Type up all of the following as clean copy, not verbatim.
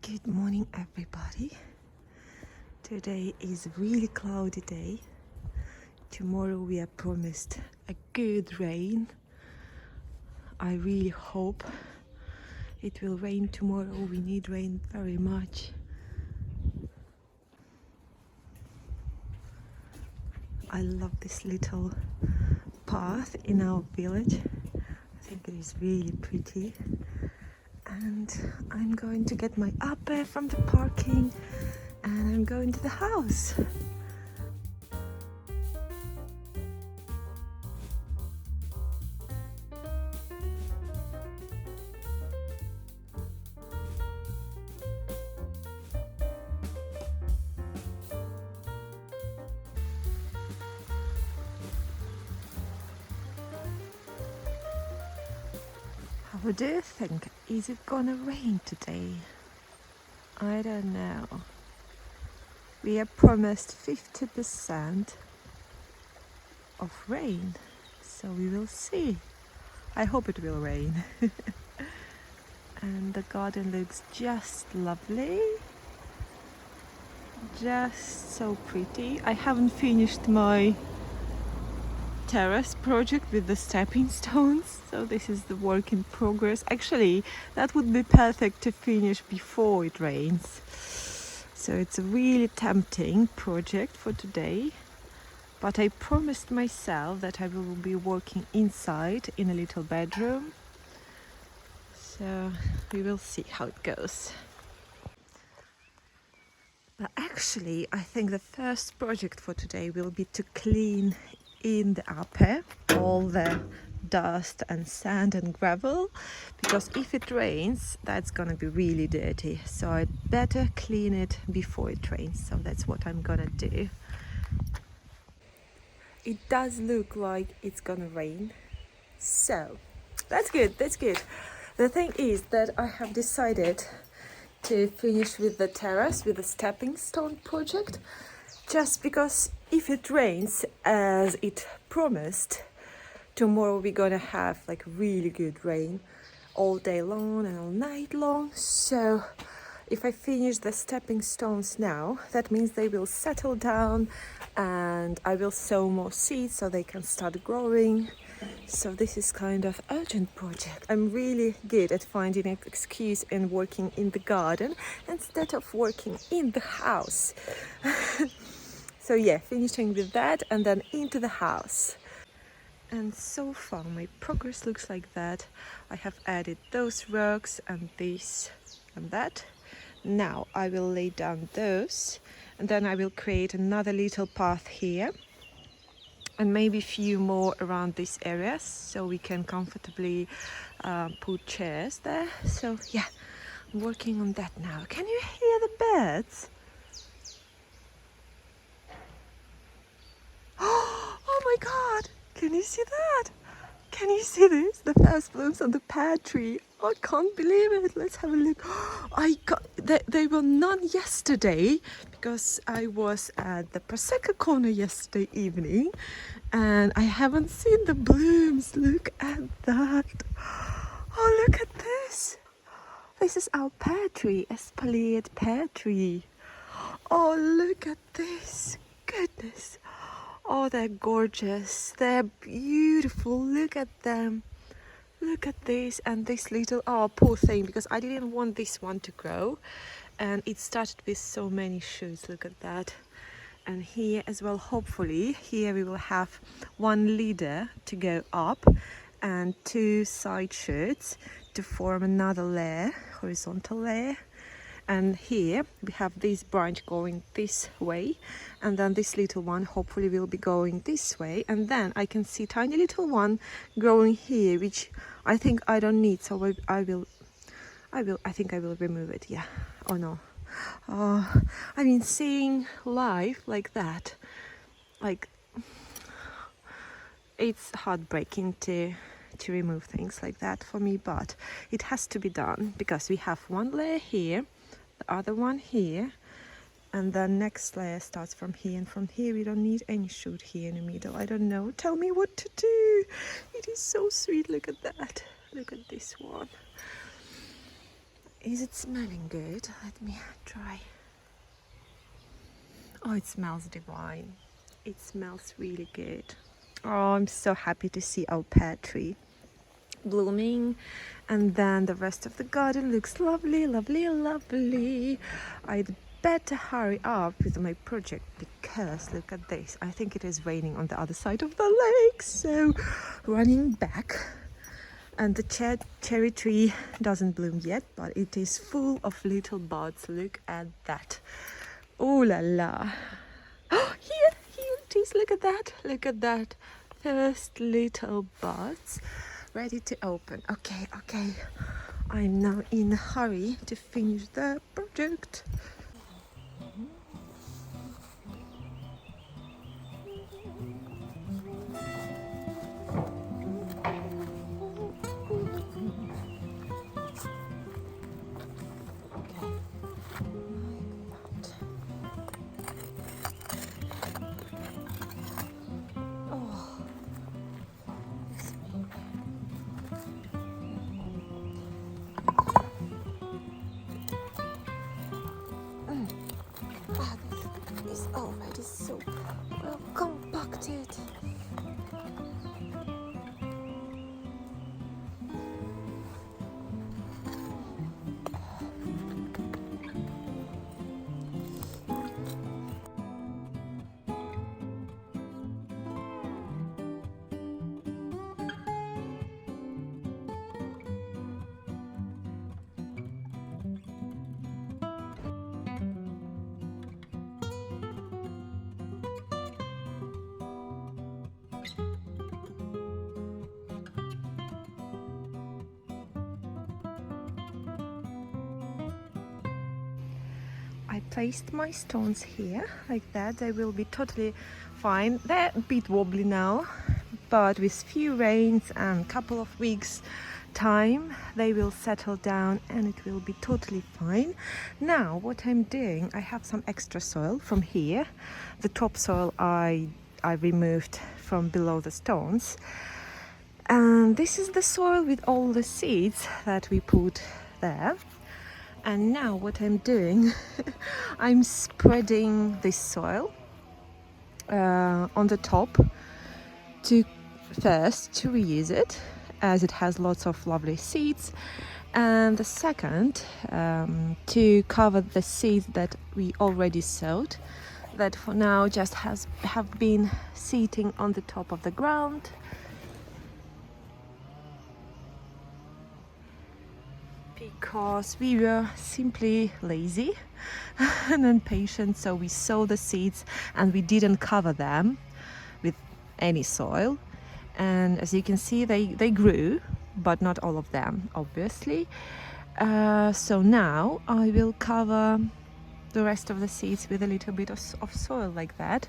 Good morning, everybody. Today is a really cloudy day. Tomorrow we are promised a good rain. I really hope it will rain tomorrow. We need rain very much. I love this little path in our village. I think it is really pretty. And I'm going to get my upper from the parking and I'm going to the house. How do you think? Is it gonna rain today? I don't know. We are promised 50% of rain, so we will see. I hope it will rain. And the garden looks just lovely. Just so pretty. I haven't finished my terrace project with the stepping stones, so this is the work in progress. Actually, that would be perfect to finish before it rains. So it's a really tempting project for today, but I promised myself that I will be working inside in a little bedroom, so we will see how it goes. But actually, I think the first project for today will be to clean in the upper all the dust and sand and gravel, because if it rains that's gonna be really dirty, so I'd better clean it before it rains. So that's what I'm gonna do. It does look like it's gonna rain, so that's good. The thing is that I have decided to finish with the terrace, with the stepping stone project, just because if it rains as it promised, tomorrow we're gonna have like really good rain all day long and all night long. So if I finish the stepping stones now, that means they will settle down and I will sow more seeds so they can start growing. So this is kind of urgent project. I'm really good at finding an excuse and working in the garden instead of working in the house. So yeah, finishing with that and then into the house. And so far my progress looks like that. I have added those rocks and this and that. Now I will lay down those and then I will create another little path here and maybe a few more around this area so we can comfortably put chairs there. So yeah, I'm working on that now. Can you hear the birds? Oh my god! Can you see that? Can you see this? The first blooms on the pear tree. I can't believe it. Let's have a look. They were none yesterday because I was at the Prosecco corner yesterday evening and I haven't seen the blooms. Look at that. Oh, look at this. This is our pear tree, espalier pear tree. Oh, look at this. Goodness. Oh, they're gorgeous. They're beautiful. Look at them. Look at this and this little, oh, poor thing, because I didn't want this one to grow. And it started with so many shoots. Look at that. And here as well, hopefully, here we will have one leader to go up and two side shoots to form another layer, horizontal layer. And here we have this branch going this way, and then this little one hopefully will be going this way, and then I can see tiny little one growing here, which I think I don't need, so I think I will remove it. Yeah. Oh no. I mean, seeing life like that, like, it's heartbreaking to remove things like that for me, but it has to be done because we have one layer here, the other one here, and the next layer starts from here, and from here we don't need any shoot here in the middle. I don't know, tell me what to do. It is so sweet. Look at that. Look at this one. Is it smelling good? Let me try. Oh, it smells divine. It smells really good. Oh, I'm so happy to see our pear tree blooming, and then the rest of the garden looks lovely, lovely, lovely. I'd better hurry up with my project because look at this. I think it is raining on the other side of the lake, so running back. And the cherry tree doesn't bloom yet, but it is full of little buds. Look at that. Oh la la. Oh, here it is. Look at that. Look at that. First little buds ready to open. Okay. I'm now in a hurry to finish the project. This is already so well compacted. I placed my stones here like that. They will be totally fine. They're a bit wobbly now, but with few rains and couple of weeks time they will settle down and it will be totally fine. Now what I'm doing, I have some extra soil from here. The topsoil I removed from below the stones, and this is the soil with all the seeds that we put there. And now what I'm doing, I'm spreading this soil on the top to reuse it, as it has lots of lovely seeds, and the second to cover the seeds that we already sowed, that for now just have been sitting on the top of the ground. Because we were simply lazy and impatient, so we sowed the seeds and we didn't cover them with any soil. And as you can see, they grew, but not all of them, obviously. So now I will cover the rest of the seeds with a little bit of soil like that.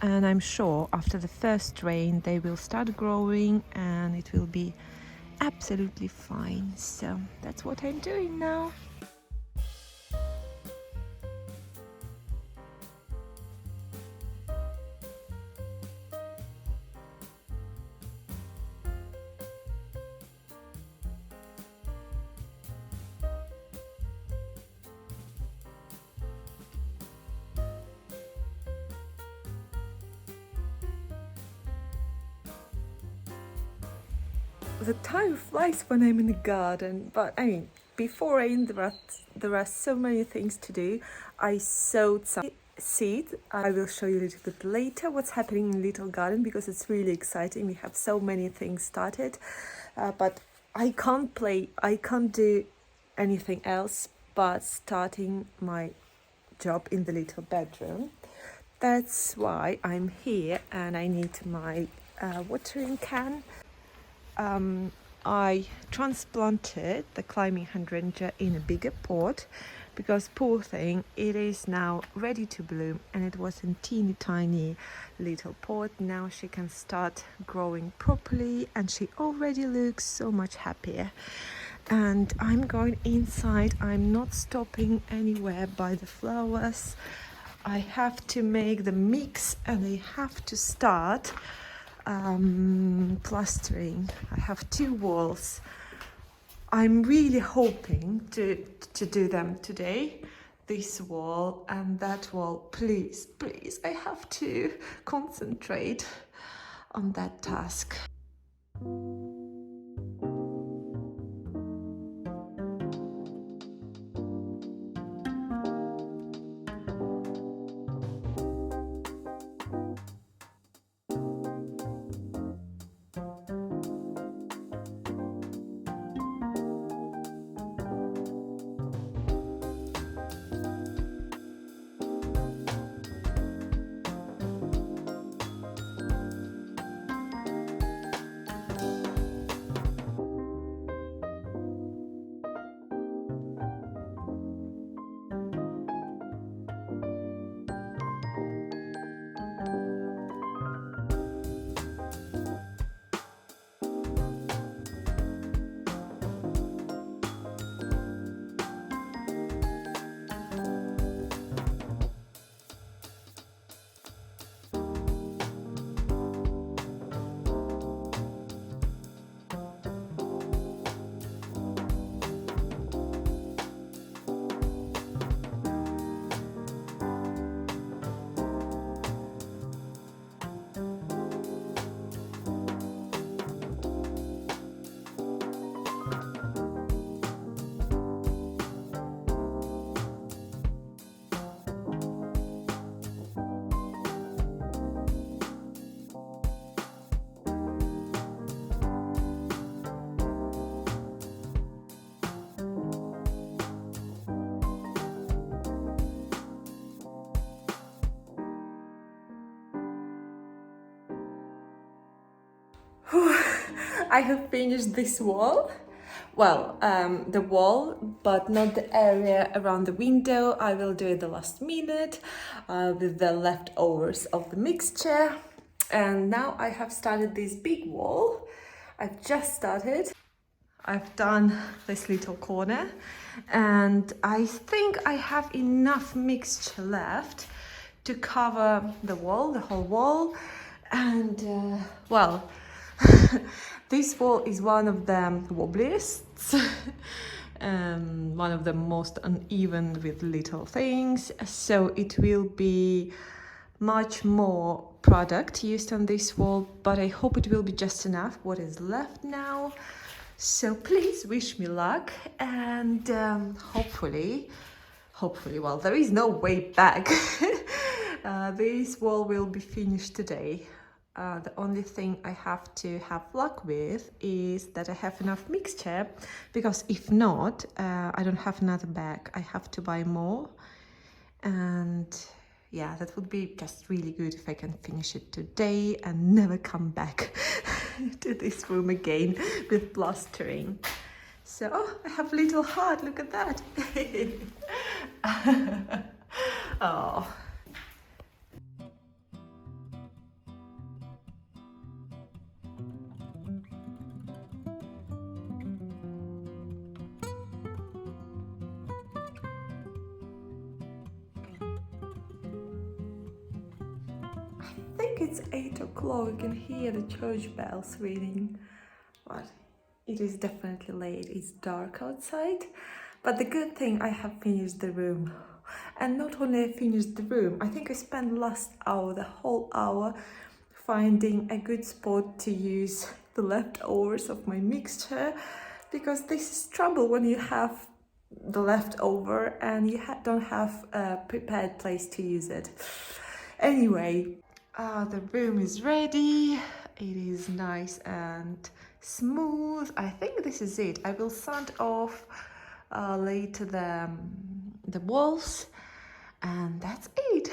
And I'm sure after the first rain they will start growing and it will be absolutely fine. So that's what I'm doing now. The time flies when I'm in the garden, but I mean, before rain there are so many things to do. I sowed some seed. I will show you a little bit later what's happening in Little Garden because it's really exciting. We have so many things started, but I can't do anything else but starting my job in the little bedroom. That's why I'm here and I need my watering can. I transplanted the climbing hydrangea in a bigger pot because poor thing, it is now ready to bloom and it was in teeny tiny little pot. Now she can start growing properly and she already looks so much happier. And I'm going inside. I'm not stopping anywhere by the flowers. I have to make the mix and I have to start plastering. I have 2 walls I'm really hoping to do them today. This wall and that wall. Please, please, I have to concentrate on that task. I have finished this wall. Well, the wall, but not the area around the window. I will do it the last minute with the leftovers of the mixture. And now I have started this big wall. I've just started. I've done this little corner and I think I have enough mixture left to cover the wall, the whole wall. And well, this wall is one of the wobbliest, one of the most uneven with little things, so it will be much more product used on this wall, but I hope it will be just enough what is left now. So please wish me luck, and hopefully, well, there is no way back. This wall will be finished today. The only thing I have to have luck with is that I have enough mixture, because if not, I don't have another bag. I have to buy more, and yeah, that would be just really good if I can finish it today and never come back to this room again with plastering. So, oh, I have a little heart, look at that. Oh. I think it's 8 o'clock. You can hear the church bells ringing, but it is definitely late. It's dark outside, but the good thing, I have finished the room. And not only I finished the room, I think I spent last hour, the whole hour, finding a good spot to use the leftovers of my mixture, because this is trouble when you have the leftover and you don't have a prepared place to use it. Anyway, the room is ready. It is nice and smooth. I think this is it. I will sand off later the walls, and that's it.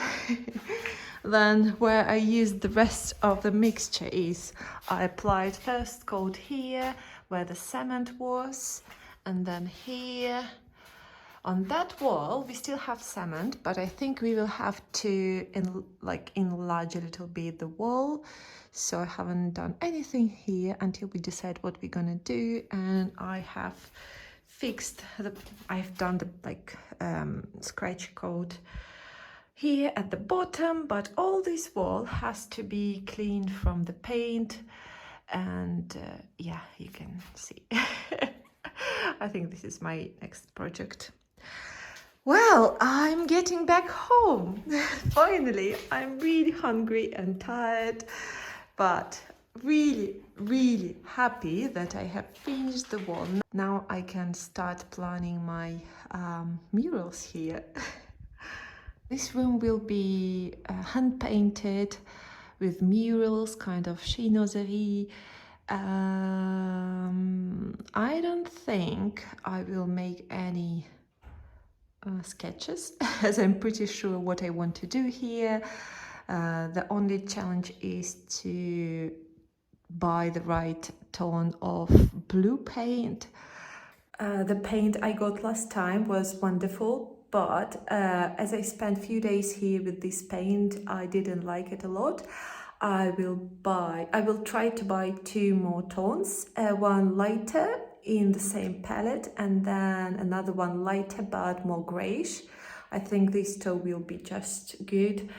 Then where I used the rest of the mixture is I applied first coat here where the cement was, and then here. On that wall we still have cement, but I think we will have to enlarge a little bit the wall, so I haven't done anything here until we decide what we're gonna do. And I have fixed I've done the scratch coat here at the bottom, but all this wall has to be cleaned from the paint, and yeah, you can see. I think this is my next project. Well, I'm getting back home. Finally, I'm really hungry and tired, but really happy that I have finished the wall. Now I can start planning my murals here. This room will be hand painted with murals, kind of chinoiserie. I don't think I will make any sketches, as I'm pretty sure what I want to do here. The only challenge is to buy the right tone of blue paint. The paint I got last time was wonderful, but as I spent a few days here with this paint, I didn't like it a lot. I will try to buy 2 more tones, one lighter in the same palette and then another one lighter but more grayish. I think this tone will be just good,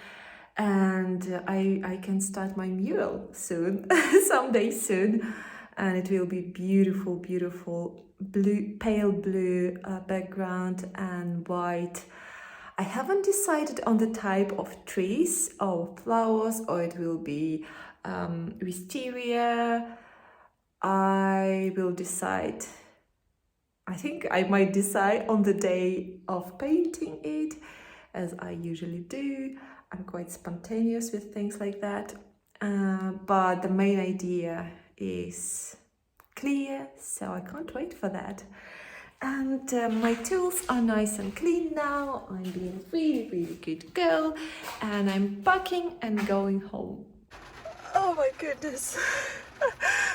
and I can start my mural soon, someday soon, and it will be beautiful blue, pale blue background and white. I haven't decided on the type of trees or flowers, or it will be wisteria. I will decide. I think I might decide on the day of painting it, as I usually do. I'm quite spontaneous with things like that. But the main idea is clear, so I can't wait for that. And my tools are nice and clean now. I'm being really good girl, and I'm packing and going home. Oh my goodness.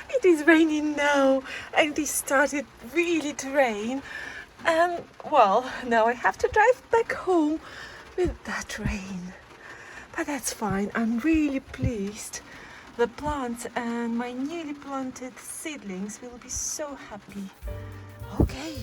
It is raining now, and it started really to rain. And well, now I have to drive back home with that rain. But that's fine. I'm really pleased. The plants and my newly planted seedlings will be so happy. Okay.